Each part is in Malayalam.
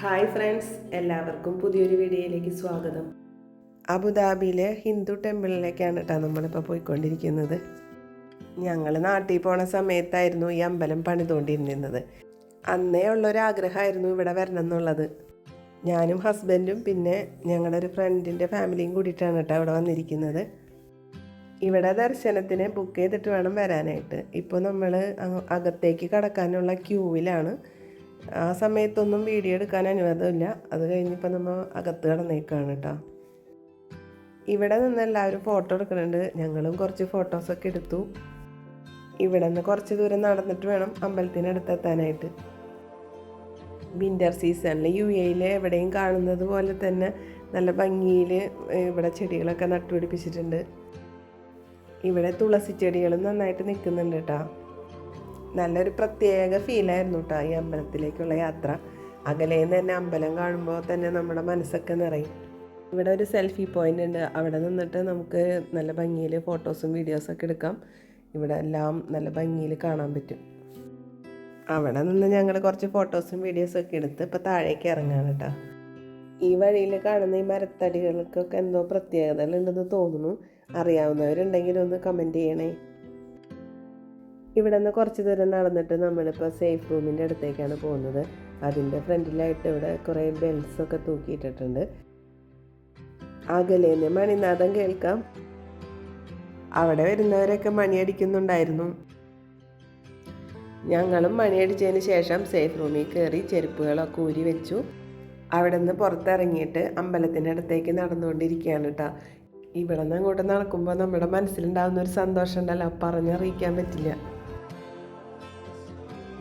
ഹായ് ഫ്രണ്ട്സ്, എല്ലാവർക്കും പുതിയൊരു വീഡിയോയിലേക്ക് സ്വാഗതം. അബുദാബിയിലെ ഹിന്ദു ടെമ്പിളിലേക്കാണ് കേട്ടോ നമ്മളിപ്പോൾ പോയിക്കൊണ്ടിരിക്കുന്നത്. ഞങ്ങൾ നാട്ടിൽ പോണ സമയത്തായിരുന്നു ഈ അമ്പലം പണിതുകൊണ്ടിരുന്നത്. അന്നേ ഉള്ളൊരാഗ്രഹമായിരുന്നു ഇവിടെ വരണം എന്നുള്ളത്. ഞാനും ഹസ്ബൻഡും പിന്നെ ഞങ്ങളുടെ ഒരു ഫ്രണ്ടിൻ്റെ ഫാമിലിയും കൂടിയിട്ടാണ് കേട്ടോ അവിടെ വന്നിരിക്കുന്നത്. ഇവിടെ ദർശനത്തിന് ബുക്ക് ചെയ്തിട്ട് വേണം വരാനായിട്ട്. ഇപ്പോൾ നമ്മൾ അകത്തേക്ക് കടക്കാനുള്ള ക്യൂവിലാണ്. ആ സമയത്തൊന്നും വീഡിയോ എടുക്കാൻ അനുവാദമില്ല. അത് കഴിഞ്ഞിപ്പോൾ നമ്മൾ അകത്ത് കടന്നേക്കാണ് കേട്ടോ. ഇവിടെ നിന്ന് എല്ലാവരും ഫോട്ടോ എടുക്കുന്നുണ്ട്. ഞങ്ങളും കുറച്ച് ഫോട്ടോസൊക്കെ എടുത്തു. ഇവിടെ നിന്ന് കുറച്ച് ദൂരം നടന്നിട്ട് വേണം അമ്പലത്തിനടുത്തെത്താനായിട്ട്. വിൻ്റർ സീസണിൽ UAE എവിടെയും കാണുന്നത് പോലെ തന്നെ നല്ല ഭംഗിയിൽ ഇവിടെ ചെടികളൊക്കെ നട്ടുപിടിപ്പിച്ചിട്ടുണ്ട്. ഇവിടെ തുളസി ചെടികളും നന്നായിട്ട് നിൽക്കുന്നുണ്ട് കേട്ടോ. നല്ലൊരു പ്രത്യേക ഫീലായിരുന്നു കേട്ടോ ഈ അമ്പലത്തിലേക്കുള്ള യാത്ര. അകലേന്ന് തന്നെ അമ്പലം കാണുമ്പോൾ തന്നെ നമ്മുടെ മനസ്സൊക്കെ നിറയും. ഇവിടെ ഒരു സെൽഫി പോയിൻ്റ് ഉണ്ട്. അവിടെ നിന്നിട്ട് നമുക്ക് നല്ല ഭംഗിയിൽ ഫോട്ടോസും വീഡിയോസൊക്കെ എടുക്കാം. ഇവിടെ എല്ലാം നല്ല ഭംഗിയിൽ കാണാൻ പറ്റും. അവിടെ നിന്ന് ഞങ്ങൾ കുറച്ച് ഫോട്ടോസും വീഡിയോസൊക്കെ എടുത്ത് ഇപ്പോൾ താഴേക്ക് ഇറങ്ങാണ് കേട്ടോ. ഈ വഴിയിൽ കാണുന്ന ഈ മരത്തടികൾക്കൊക്കെ എന്തോ പ്രത്യേകതകളുണ്ടെന്ന് തോന്നുന്നു. അറിയാവുന്നവരുണ്ടെങ്കിൽ ഒന്ന് കമൻറ്റ് ചെയ്യണേ. ഇവിടെ നിന്ന് കുറച്ച് ദൂരം നടന്നിട്ട് നമ്മളിപ്പോൾ സേഫ് റൂമിൻ്റെ അടുത്തേക്കാണ് പോകുന്നത്. അതിൻ്റെ ഫ്രണ്ടിലായിട്ട് ഇവിടെ കുറേ ബെൽസൊക്കെ തൂക്കിയിട്ടിട്ടുണ്ട്. അകലേന്ന് മണിനാദം കേൾക്കാം. അവിടെ വരുന്നവരൊക്കെ മണിയടിക്കുന്നുണ്ടായിരുന്നു. ഞങ്ങളും മണിയടിച്ചതിന് ശേഷം സേഫ് റൂമിൽ കയറി ചെരുപ്പുകളൊക്കെ ഊരി വെച്ചു. അവിടെ നിന്ന് പുറത്തിറങ്ങിയിട്ട് അമ്പലത്തിൻ്റെ അടുത്തേക്ക് നടന്നുകൊണ്ടിരിക്കുകയാണ് കേട്ടോ. ഇവിടെ നിന്ന് അങ്ങോട്ട് നടക്കുമ്പോൾ നമ്മുടെ മനസ്സിലുണ്ടാകുന്ന ഒരു സന്തോഷം ഉണ്ടല്ലോ, പറഞ്ഞറിയിക്കാൻ പറ്റില്ല.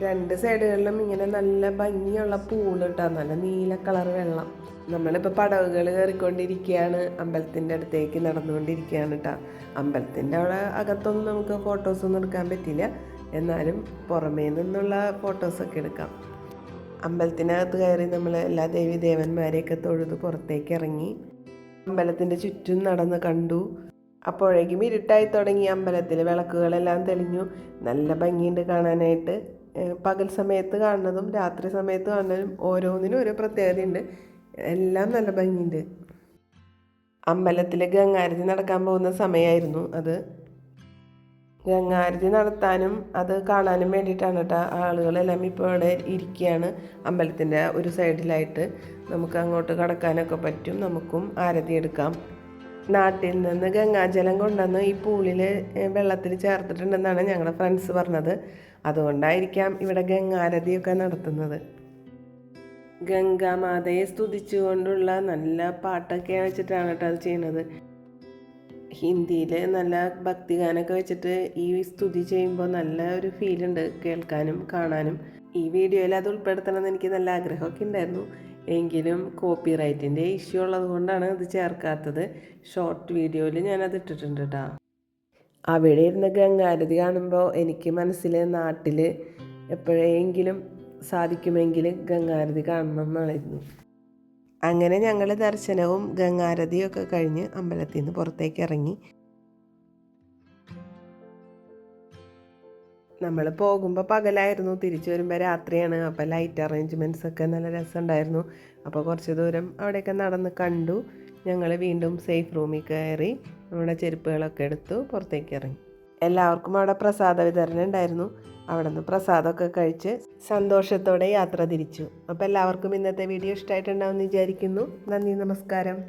രണ്ട് സൈഡുകളിലും ഇങ്ങനെ നല്ല ഭംഗിയുള്ള പൂള് കേട്ടോ, നല്ല നീല കളർ വെള്ളം. നമ്മളിപ്പോൾ പടവുകൾ കയറിക്കൊണ്ടിരിക്കുകയാണ്, അമ്പലത്തിൻ്റെ അടുത്തേക്ക് നടന്നുകൊണ്ടിരിക്കുകയാണ് കേട്ടോ. അമ്പലത്തിൻ്റെ അവിടെ അകത്തൊന്നും നമുക്ക് ഫോട്ടോസൊന്നും എടുക്കാൻ പറ്റില്ല, എന്നാലും പുറമേ നിന്നുള്ള ഫോട്ടോസൊക്കെ എടുക്കാം. അമ്പലത്തിനകത്ത് കയറി നമ്മൾ എല്ലാ ദേവി ദേവന്മാരെയൊക്കെ തൊഴുത് പുറത്തേക്ക് ഇറങ്ങി അമ്പലത്തിൻ്റെ ചുറ്റും നടന്ന് കണ്ടു. അപ്പോഴേക്കും ഇരുട്ടായി തുടങ്ങി. അമ്പലത്തിൽ വിളക്കുകളെല്ലാം തെളിഞ്ഞു. നല്ല ഭംഗിയുണ്ട് കാണാനായിട്ട്. പകൽ സമയത്ത് കാണുന്നതും രാത്രി സമയത്ത് കാണുന്നതും ഓരോന്നിനും ഓരോ പ്രത്യേകതയുണ്ട്. എല്ലാം നല്ല ഭംഗിയുണ്ട്. അമ്പലത്തിൽ ഗംഗാരതി നടക്കാൻ പോകുന്ന സമയമായിരുന്നു അത്. ഗംഗാരതി നടത്താനും അത് കാണാനും വേണ്ടിയിട്ടാണ് കേട്ടോ ആളുകളെല്ലാം ഇപ്പോൾ ഇവിടെ ഇരിക്കുകയാണ്. അമ്പലത്തിൻ്റെ ഒരു സൈഡിലായിട്ട് നമുക്ക് അങ്ങോട്ട് കടക്കാനൊക്കെ പറ്റും. നമുക്കും ആരതി എടുക്കാം. നാട്ടിൽ നിന്ന് ഗംഗാജലം കൊണ്ടുവന്ന് ഈ പൂളിൽ വെള്ളത്തിൽ ചേർത്തിട്ടുണ്ടെന്നാണ് ഞങ്ങളുടെ ഫ്രണ്ട്സ് പറഞ്ഞത്. അതുകൊണ്ടായിരിക്കാം ഇവിടെ ഗംഗാരതിയൊക്കെ നടത്തുന്നത്. ഗംഗാമാതയെ സ്തുതിച്ചുകൊണ്ടുള്ള നല്ല പാട്ടൊക്കെ വെച്ചിട്ടാണ് കേട്ടോ അത് ചെയ്യുന്നത്. ഹിന്ദിയിൽ നല്ല ഭക്തിഗാനമൊക്കെ വെച്ചിട്ട് ഈ സ്തുതി ചെയ്യുമ്പോൾ നല്ല ഒരു ഫീലുണ്ട് കേൾക്കാനും കാണാനും. ഈ വീഡിയോയിൽ അത് ഉൾപ്പെടുത്തണമെന്ന് എനിക്ക് നല്ല ആഗ്രഹമൊക്കെ ഉണ്ടായിരുന്നു. എങ്കിലും കോപ്പിറൈറ്റിൻ്റെ ഇഷ്യൂ ഉള്ളത് കൊണ്ടാണ് ഇത് ചേർക്കാത്തത്. ഷോർട്ട് വീഡിയോയിൽ ഞാനത് ഇട്ടിട്ടുണ്ട് കേട്ടോ. അവിടെ ഇരുന്ന് ഗംഗാരതി കാണുമ്പോൾ എനിക്ക് മനസ്സിൽ നാട്ടിൽ എപ്പോഴെങ്കിലും സാധിക്കുമെങ്കിൽ ഗംഗാരതി കാണണം എന്നായിരുന്നു. അങ്ങനെ ഞങ്ങൾ ദർശനവും ഗംഗാരതിയൊക്കെ കഴിഞ്ഞ് അമ്പലത്തിൽ നിന്ന് പുറത്തേക്ക് ഇറങ്ങി. നമ്മൾ പോകുമ്പോൾ പകലായിരുന്നു, തിരിച്ചു വരുമ്പോൾ രാത്രിയാണ്. അപ്പോൾ ലൈറ്റ് അറേഞ്ച്മെൻറ്റ്സൊക്കെ നല്ല രസമുണ്ടായിരുന്നു. അപ്പോൾ കുറച്ച് ദൂരം അവിടെയൊക്കെ നടന്ന് കണ്ടു. ഞങ്ങൾ വീണ്ടും സേഫ് റൂമിൽ കയറി നമ്മുടെ ചെരുപ്പുകളൊക്കെ എടുത്തു പുറത്തേക്ക് ഇറങ്ങി. എല്ലാവർക്കും അവിടെ പ്രസാദ വിതരണം ഉണ്ടായിരുന്നു. അവിടെ നിന്ന് പ്രസാദമൊക്കെ കഴിച്ച് സന്തോഷത്തോടെ യാത്ര തിരിച്ചു. അപ്പോൾ എല്ലാവർക്കും ഇന്നത്തെ വീഡിയോ ഇഷ്ടമായിട്ടുണ്ടാവുമെന്ന് വിചാരിക്കുന്നു. നന്ദി, നമസ്കാരം.